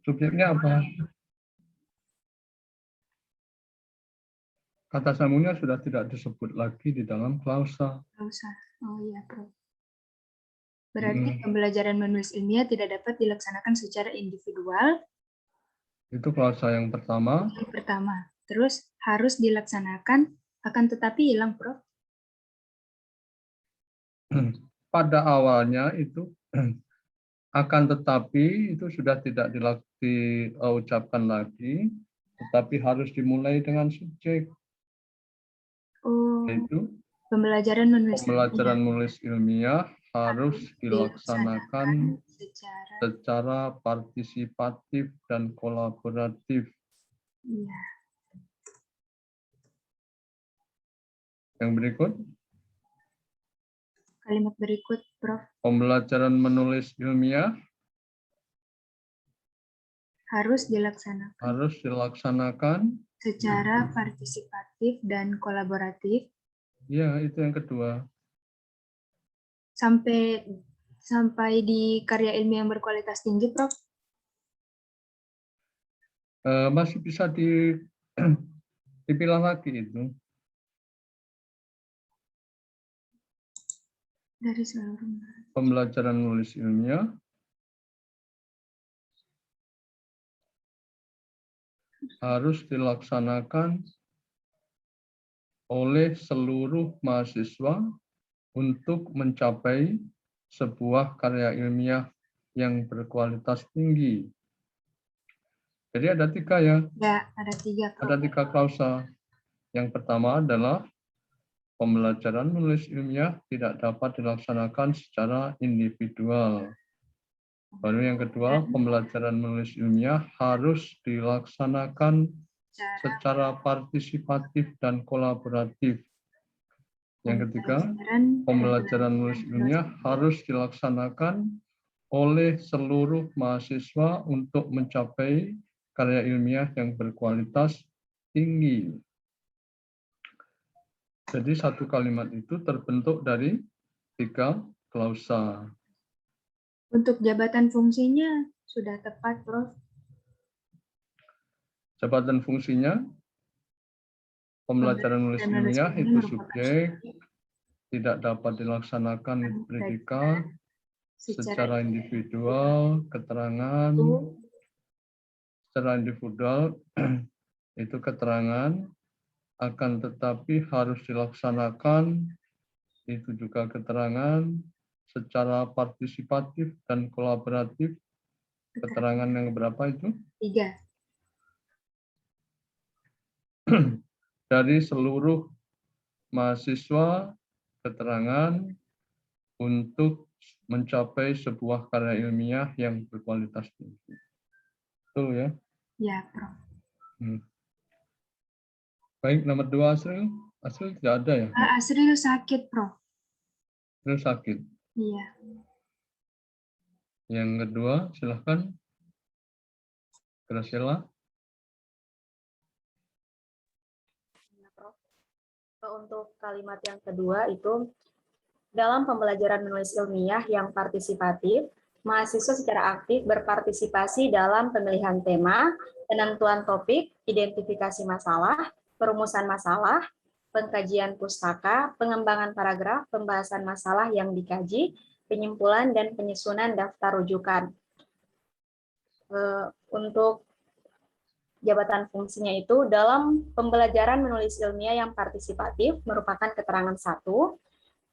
Subjeknya apa? Kata sambungnya sudah tidak disebut lagi di dalam klausa. Klausa. Oh iya, Prof. Berarti pembelajaran menulis ilmiah tidak dapat dilaksanakan secara individual. Itu klausa yang pertama. Yang pertama. Terus harus dilaksanakan, akan tetapi hilang, Prof. Pada awalnya itu akan tetapi itu sudah tidak diucapkan lagi, tetapi harus dimulai dengan subjek. Oh, Yaitu pembelajaran menulis ilmiah harus dilaksanakan secara partisipatif dan kolaboratif. Iya. Yang berikut. Kalimat berikut, Prof. Pembelajaran menulis ilmiah harus dilaksanakan secara partisipatif dan kolaboratif. Ya, itu yang kedua. Sampai di karya ilmiah yang berkualitas tinggi, Prof. Masih bisa dipilah lagi itu. Dari seluruh pembelajaran menulis ilmiah harus dilaksanakan oleh seluruh mahasiswa untuk mencapai sebuah karya ilmiah yang berkualitas tinggi. Jadi ada tiga ya? Ya, ada tiga. Ada tiga klausa. Yang pertama adalah pembelajaran menulis ilmiah tidak dapat dilaksanakan secara individual. Baru yang kedua, pembelajaran menulis ilmiah harus dilaksanakan secara partisipatif dan kolaboratif. Yang ketiga, pembelajaran menulis ilmiah harus dilaksanakan oleh seluruh mahasiswa untuk mencapai karya ilmiah yang berkualitas tinggi. Jadi satu kalimat itu terbentuk dari tiga klausa. Untuk jabatan fungsinya sudah tepat, Prof. Jabatan fungsinya, pembelajaran menulis ilmiah itu subjek, tidak dapat dilaksanakan predikat, secara individual, keterangan, secara individual itu keterangan, akan tetapi harus dilaksanakan, itu juga keterangan, secara partisipatif dan kolaboratif. Keterangan yang berapa itu? 3. Dari seluruh mahasiswa, keterangan untuk mencapai sebuah karya ilmiah yang berkualitas tinggi. Betul ya? Ya, Prof. Baik, nomor 2 Asril. Asril tidak ada ya? Asril sakit, Prof. Asril sakit. Iya. Yang kedua, silahkan. Graciela. Untuk kalimat yang kedua itu, dalam pembelajaran menulis ilmiah yang partisipatif, mahasiswa secara aktif berpartisipasi dalam pemilihan tema, penentuan topik, identifikasi masalah, perumusan masalah, pengkajian pustaka, pengembangan paragraf, pembahasan masalah yang dikaji, penyimpulan dan penyusunan daftar rujukan. Untuk jabatan fungsinya itu dalam pembelajaran menulis ilmiah yang partisipatif merupakan keterangan 1,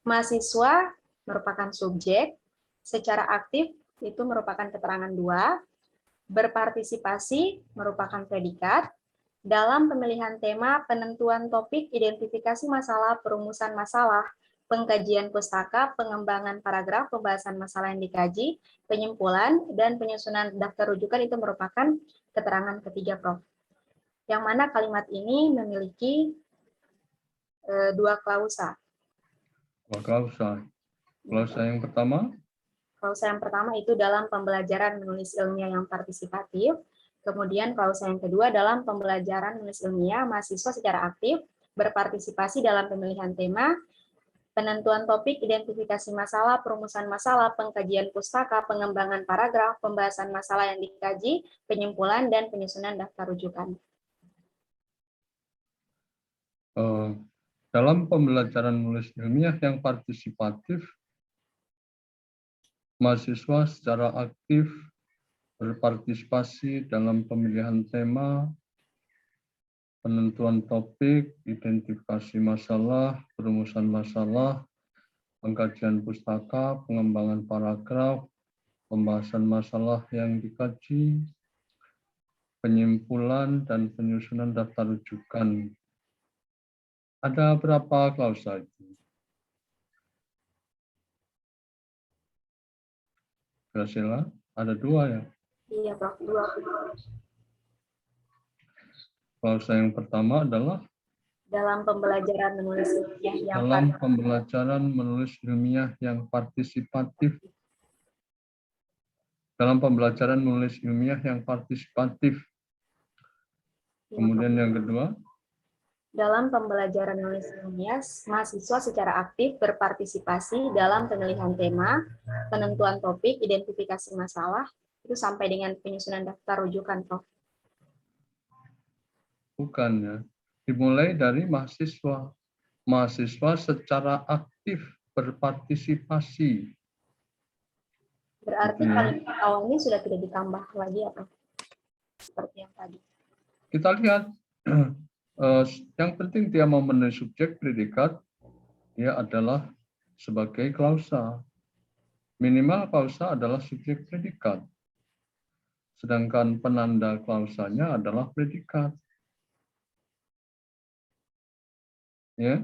mahasiswa merupakan subjek, secara aktif itu merupakan keterangan 2, berpartisipasi merupakan predikat, dalam pemilihan tema, penentuan topik, identifikasi masalah, perumusan masalah, pengkajian pustaka, pengembangan paragraf, pembahasan masalah yang dikaji, penyimpulan, dan penyusunan daftar rujukan itu merupakan keterangan ketiga, Prof. Yang mana kalimat ini memiliki 2 klausa. Klausa. Klausa yang pertama? Klausa yang pertama itu dalam pembelajaran menulis ilmiah yang partisipatif. Kemudian klausa yang kedua dalam pembelajaran menulis ilmiah, mahasiswa secara aktif berpartisipasi dalam pemilihan tema, penentuan topik, identifikasi masalah, perumusan masalah, pengkajian pustaka, pengembangan paragraf, pembahasan masalah yang dikaji, penyimpulan, dan penyusunan daftar rujukan. Dalam pembelajaran menulis ilmiah yang partisipatif, mahasiswa secara aktif berpartisipasi dalam pemilihan tema, penentuan topik, identifikasi masalah, perumusan masalah, pengkajian pustaka, pengembangan paragraf, pembahasan masalah yang dikaji, penyimpulan, dan penyusunan daftar rujukan. Ada berapa klausa itu? Graciela, ada 2 ya? Iya, Prof. 2. Klausa yang pertama adalah Dalam pembelajaran menulis ilmiah yang dalam pembelajaran menulis ilmiah yang partisipatif. Dalam pembelajaran menulis ilmiah yang partisipatif. Kemudian yang kedua, dalam pembelajaran menulis ilmiah, mahasiswa secara aktif berpartisipasi dalam pemilihan tema, penentuan topik, identifikasi masalah, itu sampai dengan penyusunan daftar rujukan, Prof. bukan ya. Dimulai dari mahasiswa. Mahasiswa secara aktif berpartisipasi. Berarti kalimat awalnya sudah tidak ditambah lagi ya, Prof? Seperti yang tadi. Kita lihat, yang penting dia memenuhi subjek predikat, dia adalah sebagai klausa. Minimal klausa adalah subjek predikat. Sedangkan penanda klausanya adalah predikat. Ya.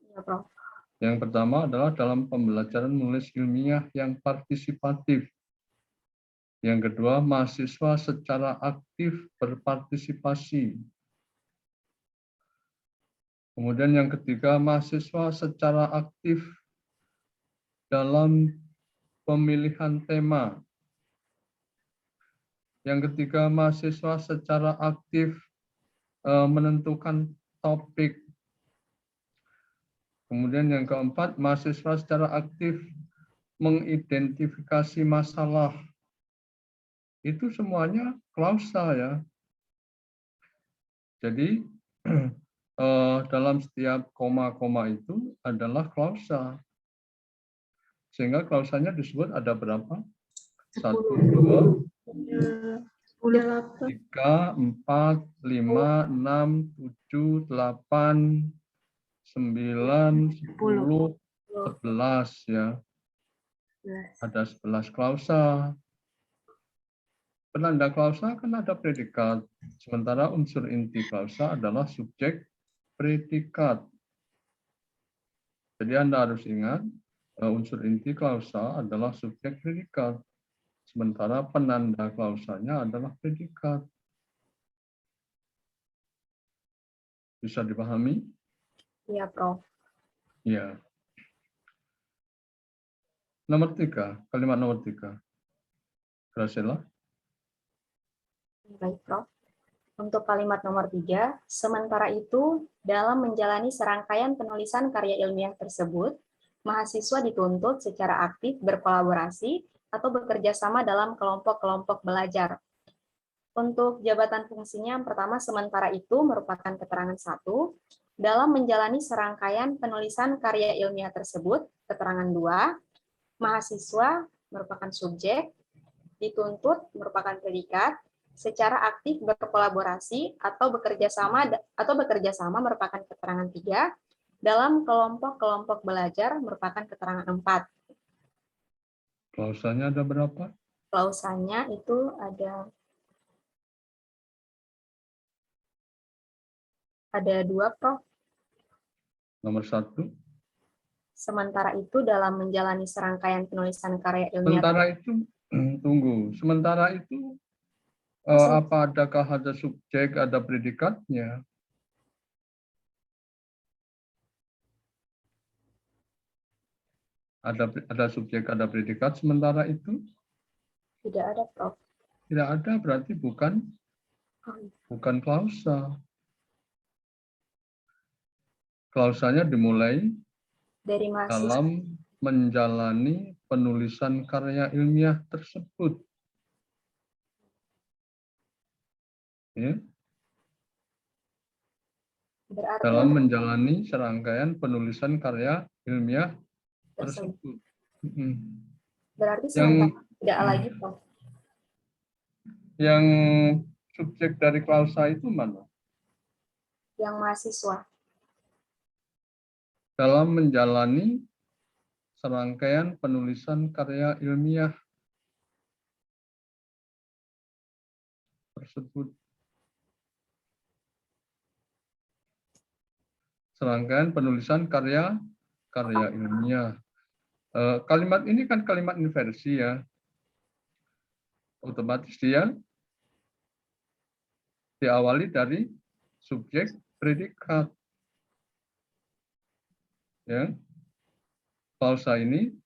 Ya, Prof. Yang pertama adalah dalam pembelajaran menulis ilmiah yang partisipatif. Yang kedua, mahasiswa secara aktif berpartisipasi. Kemudian yang ketiga, mahasiswa secara aktif dalam pemilihan tema. Yang ketiga, mahasiswa secara aktif menentukan topik. Kemudian yang keempat, mahasiswa secara aktif mengidentifikasi masalah. Itu semuanya klausa ya. Jadi dalam setiap koma-koma itu adalah klausa. Sehingga klausanya disebut ada berapa? 1, 2, 3, 4, 5, 6, 7, 8, 9, 10, 11 ya. Ada 11 klausa. Penanda klausa kan ada predikat, sementara unsur inti klausa adalah subjek predikat. Jadi Anda harus ingat, unsur inti klausa adalah subjek predikat, sementara penanda klausanya adalah predikat. Bisa dipahami? Iya, Prof. Ya. Nomor 3, kalimat nomor 3. Graciela. Baik, Prof. Untuk kalimat nomor 3, sementara itu, dalam menjalani serangkaian penulisan karya ilmiah tersebut, mahasiswa dituntut secara aktif berkolaborasi atau bekerja sama dalam kelompok-kelompok belajar. Untuk jabatan fungsinya, yang pertama, sementara itu merupakan keterangan 1. Dalam menjalani serangkaian penulisan karya ilmiah tersebut, keterangan 2. Mahasiswa merupakan subjek, dituntut merupakan predikat, secara aktif berkolaborasi atau bekerja sama merupakan keterangan 3, dalam kelompok-kelompok belajar merupakan keterangan 4. Klausanya ada berapa? Klausanya itu ada 2, Prof. Nomor 1. Sementara itu dalam menjalani serangkaian penulisan karya ilmiah. Sementara itu, tunggu. Sementara itu, adakah ada subjek, ada predikatnya? Ada subjek, ada predikat. Sementara itu? Tidak ada, Prof. Tidak ada, berarti bukan klausa. Klausanya dimulai dari mahasiswa dalam menjalani penulisan karya ilmiah tersebut. Ya, berarti dalam menjalani serangkaian penulisan karya ilmiah tersebut. tersebut. Mm. Berarti Yang sementara tidak lagi, Prof. yang subjek dari klausa itu mana? Yang mahasiswa. Dalam menjalani serangkaian penulisan karya ilmiah tersebut. Serangkaian penulisan karya ilmiah. Kalimat ini kan kalimat inversi ya. Otomatis dia diawali dari subjek predikat. Ya. Klausa ini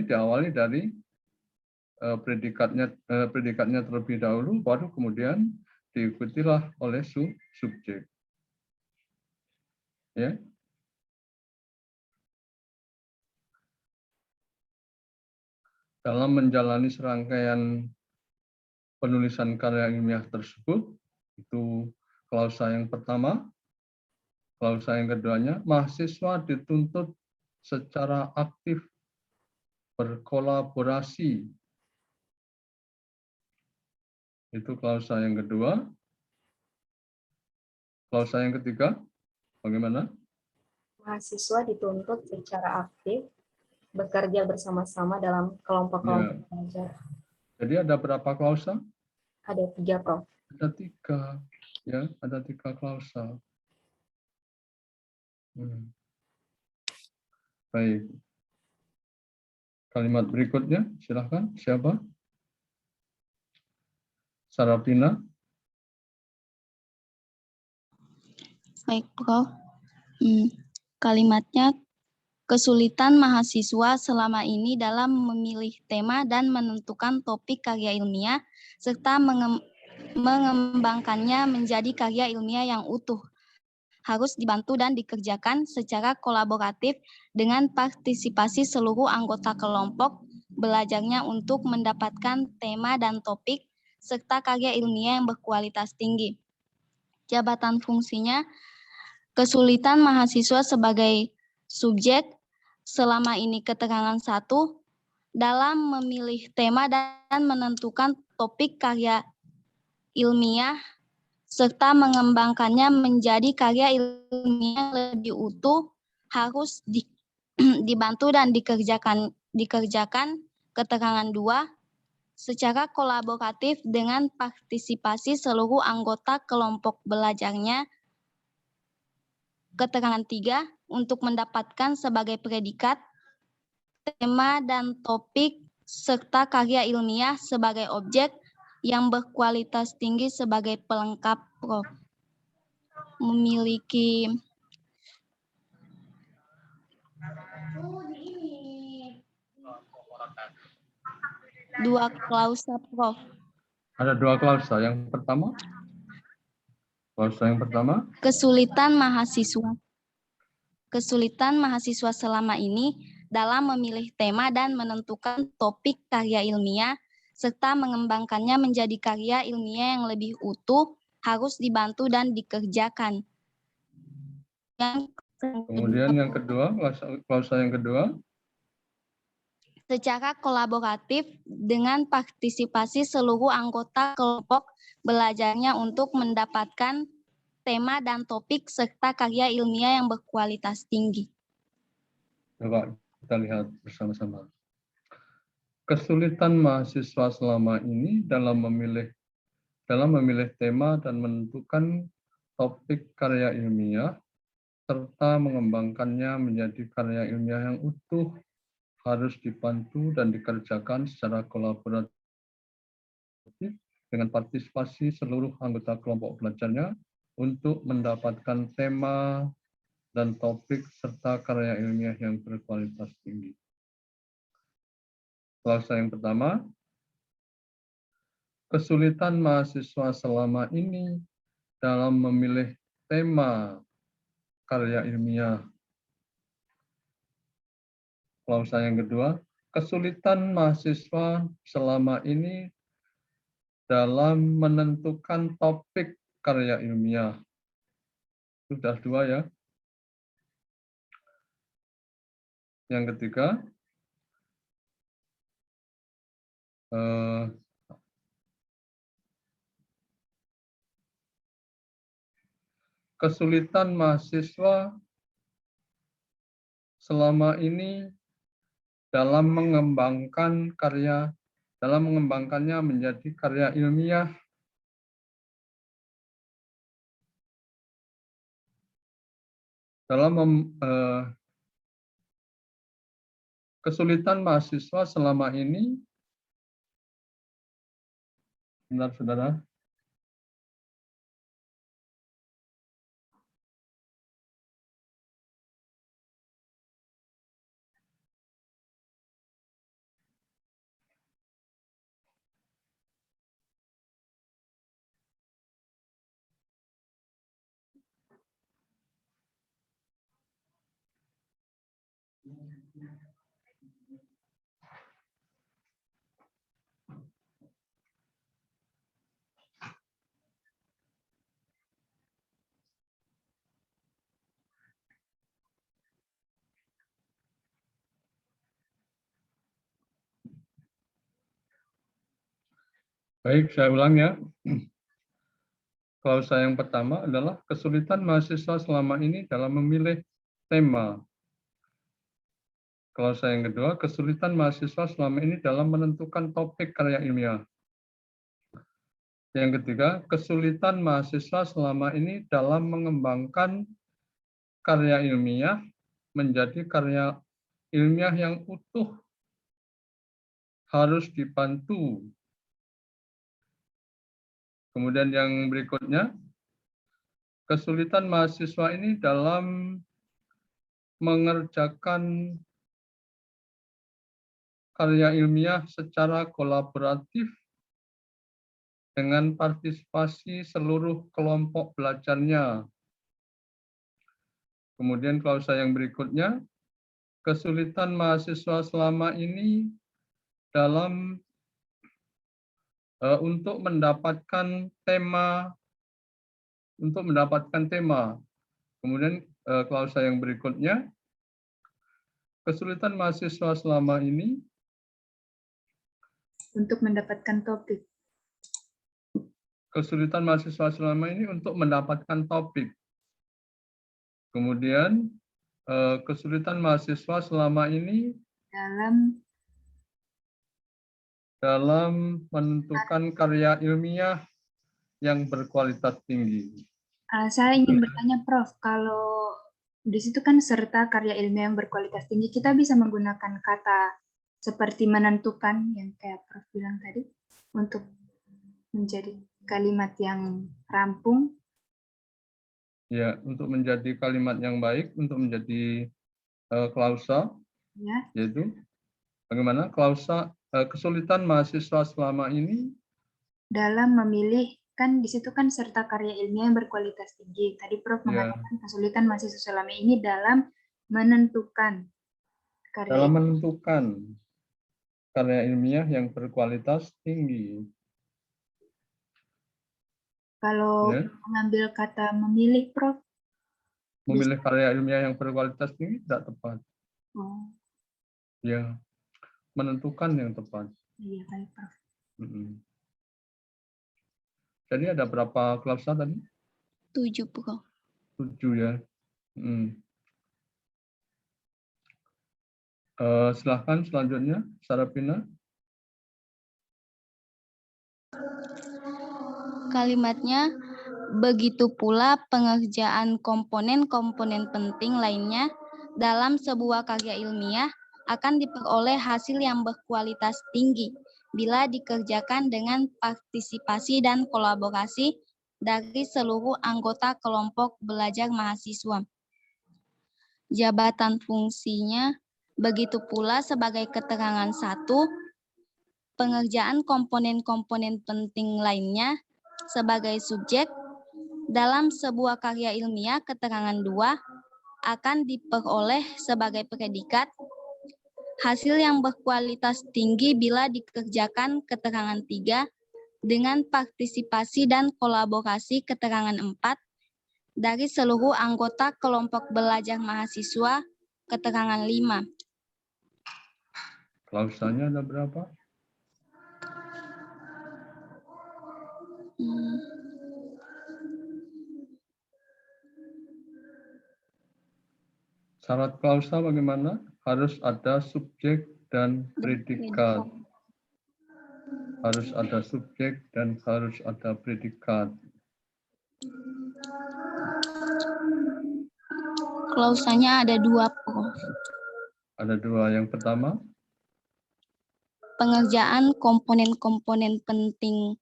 diawali dari predikatnya terlebih dahulu, baru kemudian diikutilah oleh subjek. Ya. Dalam menjalani serangkaian penulisan karya ilmiah tersebut, itu klausa yang pertama. Klausa yang keduanya, mahasiswa dituntut secara aktif berkolaborasi. Itu klausa yang kedua. Klausa yang ketiga, bagaimana? Mahasiswa dituntut secara aktif bekerja bersama-sama dalam kelompok-kelompok Ya. belajar. Jadi ada berapa klausa? Ada 3, Prof. Ada 3. Ya, ada 3 klausa. Baik. Kalimat berikutnya, silakan. Siapa? Sarapina. Baik, Prof. Kalimatnya, kesulitan mahasiswa selama ini dalam memilih tema dan menentukan topik karya ilmiah, serta mengembangkannya menjadi karya ilmiah yang utuh, harus dibantu dan dikerjakan secara kolaboratif dengan partisipasi seluruh anggota kelompok belajarnya untuk mendapatkan tema dan topik, serta karya ilmiah yang berkualitas tinggi. Jabatan fungsinya, kesulitan mahasiswa sebagai subjek selama ini keterangan 1 dalam memilih tema dan menentukan topik karya ilmiah serta mengembangkannya menjadi karya ilmiah lebih utuh harus dibantu dan dikerjakan keterangan 2 secara kolaboratif dengan partisipasi seluruh anggota kelompok belajarnya. Keterangan 3, untuk mendapatkan sebagai predikat, tema dan topik, serta karya ilmiah sebagai objek yang berkualitas tinggi sebagai pelengkap, Prof. Memiliki dua klausa, Prof. Ada 2 klausa. Yang pertama? Klausa yang pertama? Kesulitan mahasiswa selama ini dalam memilih tema dan menentukan topik karya ilmiah, serta mengembangkannya menjadi karya ilmiah yang lebih utuh, harus dibantu dan dikerjakan. Kemudian yang kedua, klausa yang kedua? Secara kolaboratif dengan partisipasi seluruh anggota kelompok belajarnya untuk mendapatkan tema dan topik serta karya ilmiah yang berkualitas tinggi. Coba kita lihat bersama-sama. Kesulitan mahasiswa selama ini dalam memilih tema dan menentukan topik karya ilmiah serta mengembangkannya menjadi karya ilmiah yang utuh harus dibantu dan dikerjakan secara kolaboratif dengan partisipasi seluruh anggota kelompok belajarnya untuk mendapatkan tema dan topik serta karya ilmiah yang berkualitas tinggi. Klausa yang pertama, kesulitan mahasiswa selama ini dalam memilih tema karya ilmiah klausa yang kedua, kesulitan mahasiswa selama ini dalam menentukan topik karya ilmiah. Sudah 2 ya. Yang ketiga, kesulitan mahasiswa selama ini dalam mengembangkannya menjadi karya ilmiah. Kesulitan mahasiswa selama ini, benar saudara? Baik, saya ulang ya. Klausa yang pertama adalah kesulitan mahasiswa selama ini dalam memilih tema. Klausa yang kedua, kesulitan mahasiswa selama ini dalam menentukan topik karya ilmiah. Yang ketiga, kesulitan mahasiswa selama ini dalam mengembangkan karya ilmiah menjadi karya ilmiah yang utuh, harus dibantu. Kemudian yang berikutnya, kesulitan mahasiswa ini dalam mengerjakan karya ilmiah secara kolaboratif dengan partisipasi seluruh kelompok belajarnya. Kemudian klausa yang berikutnya, kesulitan mahasiswa selama ini dalam untuk mendapatkan tema. Kemudian klausa yang berikutnya, kesulitan mahasiswa selama ini untuk mendapatkan topik. Kesulitan mahasiswa selama ini untuk mendapatkan topik. Kemudian kesulitan mahasiswa selama ini dalam menentukan karya ilmiah yang berkualitas tinggi. Saya ingin bertanya, Prof, kalau di situ kan serta karya ilmiah yang berkualitas tinggi, kita bisa menggunakan kata seperti menentukan yang kayak Prof bilang tadi untuk menjadi kalimat yang rampung. Ya, untuk menjadi kalimat yang baik, untuk menjadi klausa, Ya. yaitu bagaimana klausa kesulitan mahasiswa selama ini dalam memilih, kan di situ kan serta karya ilmiah yang berkualitas tinggi. Tadi Prof mengatakan kesulitan mahasiswa selama ini dalam menentukan karya ilmiah yang berkualitas tinggi. Kalau mengambil kata memilih, Prof? Memilih karya ilmiah yang berkualitas tinggi tidak tepat. Oh. Ya, menentukan yang tepat. Iya, baik, Prof. Jadi ada berapa klausa tadi? 7, Prof. 7 ya. Silahkan selanjutnya, Sarapina. Kalimatnya, begitu pula pengerjaan komponen-komponen penting lainnya dalam sebuah karya ilmiah akan diperoleh hasil yang berkualitas tinggi bila dikerjakan dengan partisipasi dan kolaborasi dari seluruh anggota kelompok belajar mahasiswa. Jabatan fungsinya begitu pula sebagai keterangan 1, pengerjaan komponen-komponen penting lainnya sebagai subjek dalam sebuah karya ilmiah. Keterangan 2 akan diperoleh sebagai predikat hasil yang berkualitas tinggi bila dikerjakan keterangan 3 dengan partisipasi dan kolaborasi keterangan 4 dari seluruh anggota kelompok belajar mahasiswa keterangan 5. Klausanya ada berapa? Syarat klausa bagaimana? Harus ada subjek dan predikat. Harus ada subjek dan harus ada predikat. Klausanya ada 2, Prof. Ada 2. Yang pertama, Pengerjaan komponen-komponen penting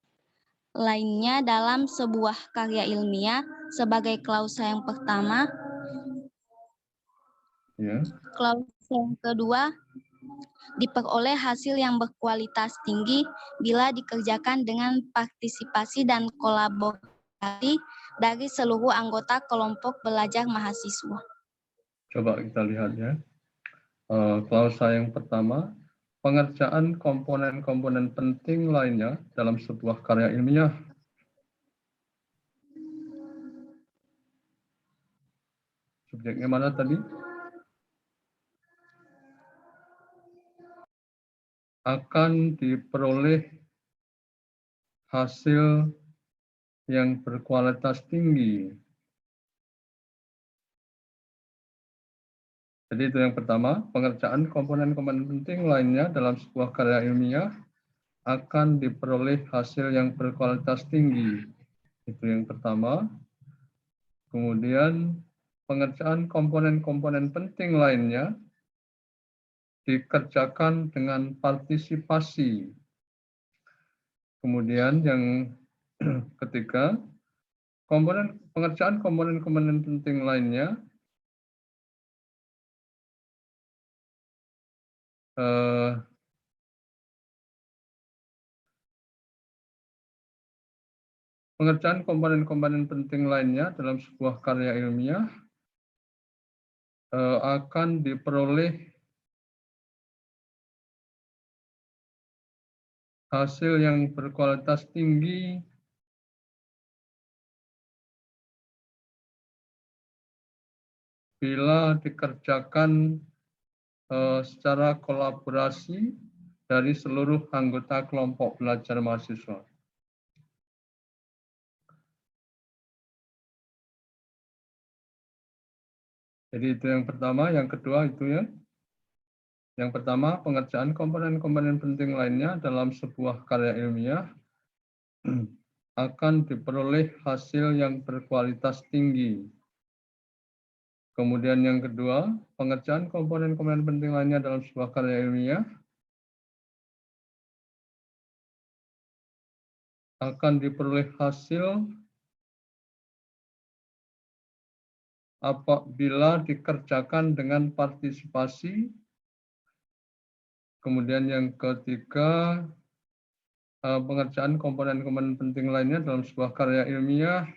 lainnya dalam sebuah karya ilmiah sebagai klausa yang pertama. ya. Klausa yang kedua, diperoleh hasil yang berkualitas tinggi bila dikerjakan dengan partisipasi dan kolaborasi dari seluruh anggota kelompok belajar mahasiswa. Coba kita lihat ya. Klausa yang pertama, pengerjaan komponen-komponen penting lainnya dalam sebuah karya ilmiah. Subjeknya mana tadi? Akan diperoleh hasil yang berkualitas tinggi. Jadi itu yang pertama, pengerjaan komponen-komponen penting lainnya dalam sebuah karya ilmiah akan diperoleh hasil yang berkualitas tinggi. Itu yang pertama. Kemudian pengerjaan komponen-komponen penting lainnya dikerjakan dengan partisipasi. Kemudian yang ketiga, pengerjaan komponen-komponen penting lainnya pengerjaan komponen-komponen penting lainnya dalam sebuah karya ilmiah akan diperoleh hasil yang berkualitas tinggi bila dikerjakan secara kolaborasi dari seluruh anggota kelompok belajar mahasiswa. Jadi itu yang pertama, yang kedua itu ya. Yang pertama, pengerjaan komponen-komponen penting lainnya dalam sebuah karya ilmiah akan diperoleh hasil yang berkualitas tinggi. Kemudian yang kedua, pengerjaan komponen-komponen penting lainnya dalam sebuah karya ilmiah akan diperoleh hasil apabila dikerjakan dengan partisipasi. Kemudian yang ketiga, pengerjaan komponen-komponen penting lainnya dalam sebuah karya ilmiah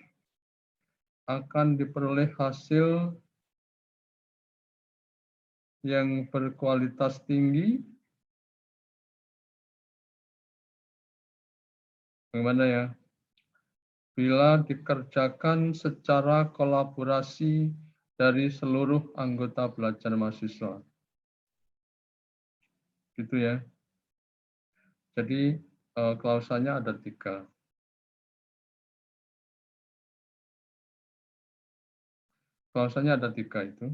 akan diperoleh hasil yang berkualitas tinggi. Bagaimana ya? Bila dikerjakan secara kolaborasi dari seluruh anggota belajar mahasiswa. Gitu ya. Jadi klausanya ada 3. Klausanya ada 3 itu.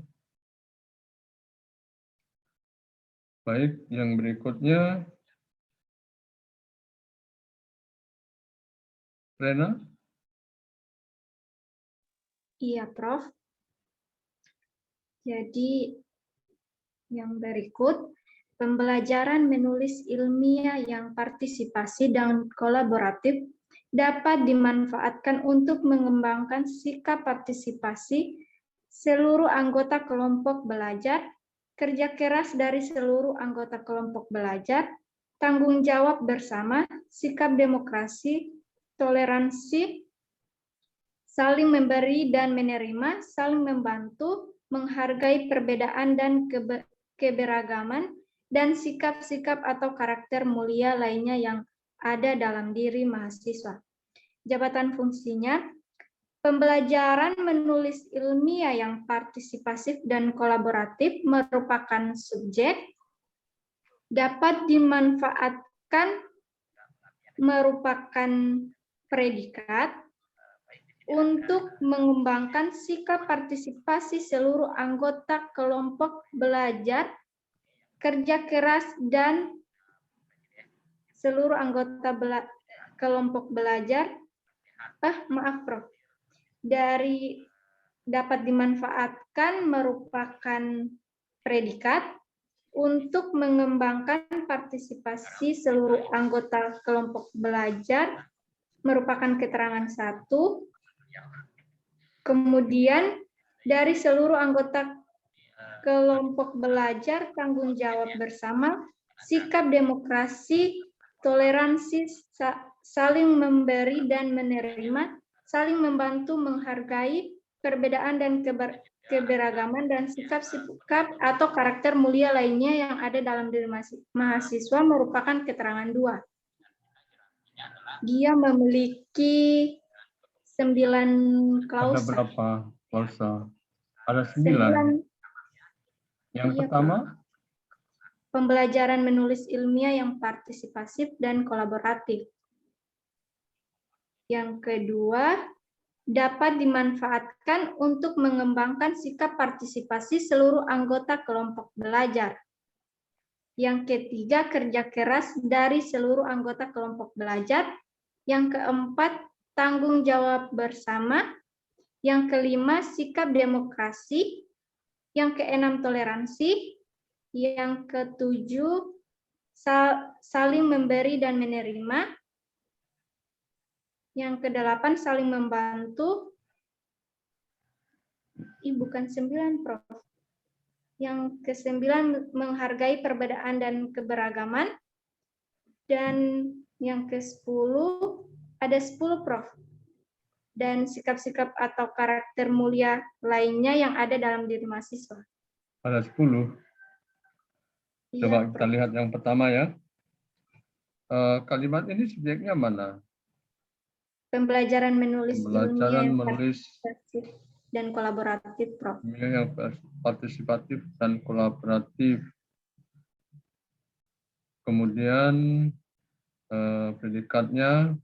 Baik, yang berikutnya. Rena? Iya, Prof. Jadi yang berikut, pembelajaran menulis ilmiah yang partisipasi dan kolaboratif dapat dimanfaatkan untuk mengembangkan sikap partisipasi seluruh anggota kelompok belajar, kerja keras dari seluruh anggota kelompok belajar, tanggung jawab bersama, sikap demokrasi, toleransi, saling memberi dan menerima, saling membantu, menghargai perbedaan dan keberagaman, dan sikap-sikap atau karakter mulia lainnya yang ada dalam diri mahasiswa. Jabatan fungsinya, pembelajaran menulis ilmiah yang partisipatif dan kolaboratif merupakan subjek, dapat dimanfaatkan merupakan predikat untuk mengembangkan sikap partisipasi seluruh anggota kelompok belajar, kerja keras, dan seluruh anggota kelompok belajar, Prof. Dari dapat dimanfaatkan merupakan predikat untuk mengembangkan partisipasi seluruh anggota kelompok belajar merupakan keterangan satu. Kemudian dari seluruh anggota kelompok belajar tanggung jawab bersama, sikap demokrasi, toleransi, saling memberi dan menerima, saling membantu, menghargai perbedaan dan keberagaman, dan sikap-sikap atau karakter mulia lainnya yang ada dalam diri mahasiswa merupakan keterangan dua. Dia memiliki 9 klausa. Ada berapa klausa? Ada 9. Yang Iya, pertama, pembelajaran menulis ilmiah yang partisipatif dan kolaboratif. Yang kedua, dapat dimanfaatkan untuk mengembangkan sikap partisipasi seluruh anggota kelompok belajar. Yang ketiga, kerja keras dari seluruh anggota kelompok belajar. Yang keempat, tanggung jawab bersama. Yang kelima, sikap demokrasi. Yang keenam, toleransi. Yang ketujuh, saling memberi dan menerima. Yang kedelapan, saling membantu. Bukan 9, Prof. Yang ke-9, menghargai perbedaan dan keberagaman. Dan yang ke-10, ada 10, Prof. Dan sikap-sikap atau karakter mulia lainnya yang ada dalam diri mahasiswa. ada 10. Coba Iya, kita Prof. lihat yang pertama ya. Kalimat ini subjeknya mana? Pembelajaran menulis Pembelajaran ilmiah menulis partisipatif dan kolaboratif, Prof. ilmiah yang partisipatif dan kolaboratif. Kemudian predikatnya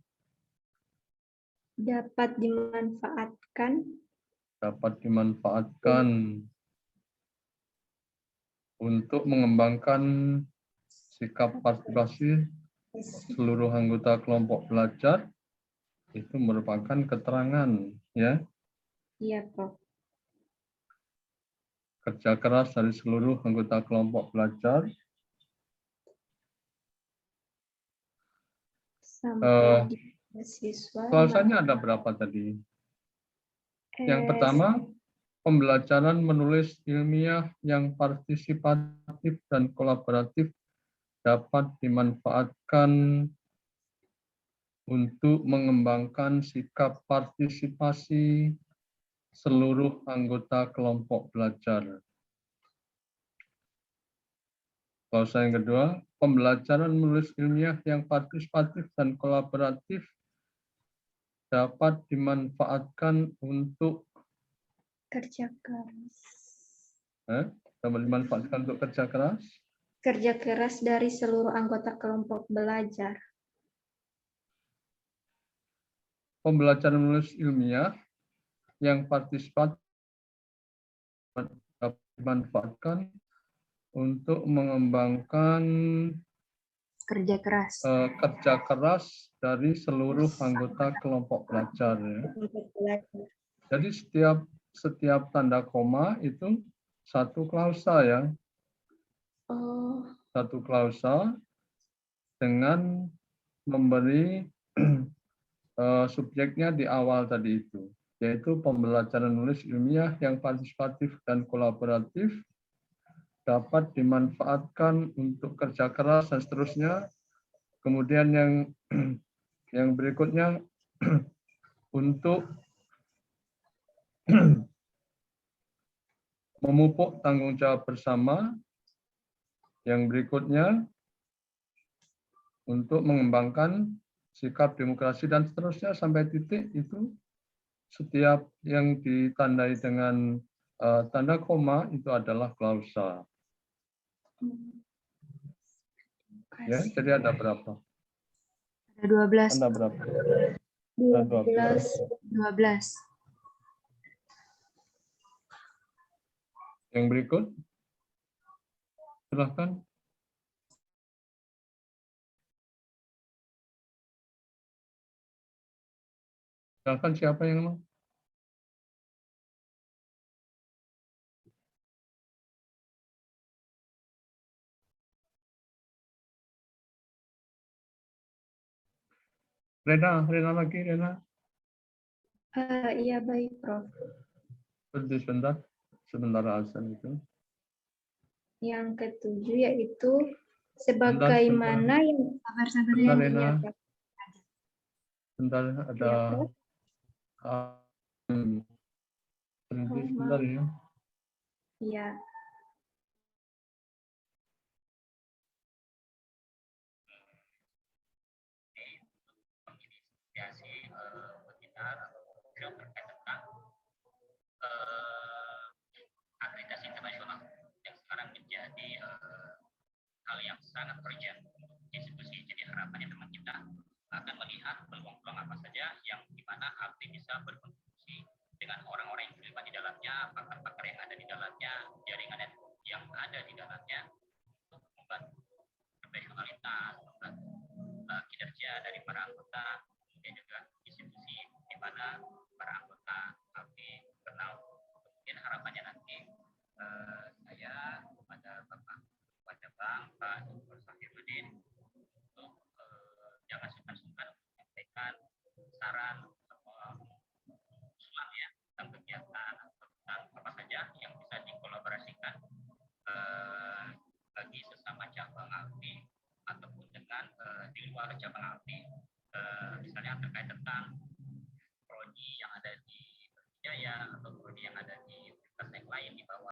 Dapat dimanfaatkan untuk mengembangkan sikap partisipasi seluruh anggota kelompok belajar. Itu merupakan keterangan, ya. Iya, Prof. Kerja keras dari seluruh anggota kelompok belajar. Sampai di mahasiswa. Klausanya ada berapa tadi? Yang pertama, pembelajaran menulis ilmiah yang partisipatif dan kolaboratif dapat dimanfaatkan untuk mengembangkan sikap partisipasi seluruh anggota kelompok belajar. Klausa yang kedua, pembelajaran menulis ilmiah yang partisipatif dan kolaboratif dapat dimanfaatkan untuk Kerja keras. dapat dimanfaatkan untuk kerja keras. Kerja keras dari seluruh anggota kelompok belajar. Pembelajaran menulis ilmiah yang partisipatif dapat dimanfaatkan untuk mengembangkan Kerja keras. kerja keras dari seluruh anggota kelompok belajar. Ya. Jadi setiap tanda koma itu satu klausa ya. Satu klausa dengan memberi subjeknya di awal tadi itu, yaitu pembelajaran menulis ilmiah yang partisipatif dan kolaboratif dapat dimanfaatkan untuk kerja keras dan seterusnya. Kemudian yang berikutnya untuk memupuk tanggung jawab bersama Yang berikutnya, untuk mengembangkan sikap demokrasi dan seterusnya sampai titik itu, setiap yang ditandai dengan tanda koma itu adalah klausa. Ya, jadi ada berapa? Ada 12. Ada berapa? Ada 12. 12. Yang berikut, silahkan. Silahkan siapa yang mau? Rena lagi, Rena. Iya baik, Prof. Sebentar Hasan itu. Yang ketujuh yaitu Sebentar, sebagaimana yang sebentar, yang Rena. dinyatakan. Sebentar, ada Iya, Prof. berhenti Oh, sebentar maaf. ya. Iya. Webinar atau workshop terkait tentang akreditasi internasional yang sekarang menjadi hal yang sangat urgent untuk institusi. Jadi harapannya teman kita akan melihat peluang-peluang apa saja yang dimana API bisa berkontribusi dengan orang-orang yang terlibat di dalamnya, pakar-pakar yang ada di dalamnya, jaringan yang ada di dalamnya untuk membantu profesionalitas, membantu kinerja dari para anggota, kemudian juga institusi di mana para anggota API kenal. Kemudian harapannya nanti saya kepada Bang, Pak Dr. Safiuddin untuk jangan sungkan-sungkan menyampaikan saran usulan ya tentang kegiatan atau tentang apa saja yang bisa dikolaborasikan bagi sesama cabang API ataupun dengan di luar cabang API, misalnya terkait tentang prodi yang ada di Jaya atau prodi yang ada di universitas yang lain di bawah